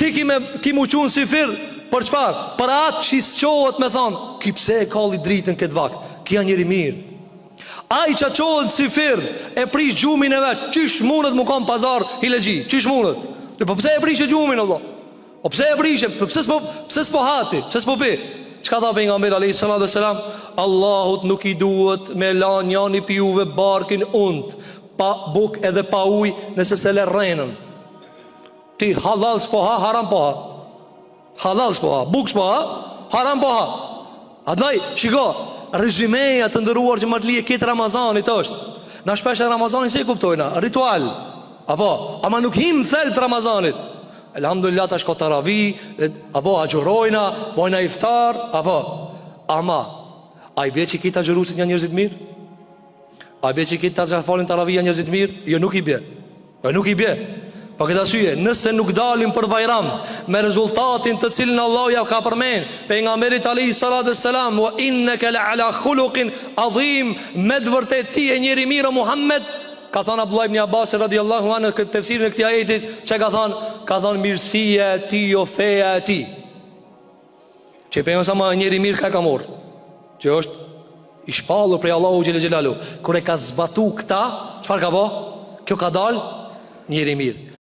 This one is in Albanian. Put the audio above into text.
Ti ki mu qunë si fir. Për çfarë? Për atë që s'qohet me thonë, ki pse e kalli dritën këtë vakt, kja njeri mirë. Ai që qohet si fir, e prish gjumin e vetë, qish mundet mu kam pazar hilegji, qish mundet? Po pse e prishe gjumin, Allah? Po pse e prishe? Pse s'po hati? Pse s'po pi? Qka tha pejgamberi alayhi salatu wassalam? Allahut nuk i duhet me la njani pi juve barkin unt, pa buk edhe pa uj, nëse se le rrenën. Ti halal s'po ha, haram po ha. Halal s'po ha, buk s'po ha, haram po ha. Adnaj, shiko, rezimeja të ndëruar që më të lije këtë Ramazanit është. Na shpesh e Ramazanit se i kuptojna, ritual. Apo, ama nuk him thelb të Ramazanit. Elhamdulillah tash ka taravi, apo agjërojna, bojna iftar, apo. Ama, a i bje që kita agjërusit një njerëzit mirë? A i bje që kita që falin taravi një njerëzit mirë? Jo, nuk i bje. Jo, nuk i bje. Pa këtë asyje, nëse nuk dalim për bajram me rezultatin të cilin Allah ja ka përmen pejgamberit alayhi salatu wassalam, wa innaka la ala khuluqin adhim, me dëvërtet ti e njeri mirë Muhammed, ka thënë Abdullah ibn Abbas radiallahu anhu këtë tefsirin e këtij ajetit, që ka thënë mirësia e ti o feja e ti. Që pejgamberi sa më njeri mirë ka morë, që është i shpallur prej Allahu xhelel xhelalu. Kur e ka zbatu këta, çfarë ka bë? Kjo ka dalë njeri mirë.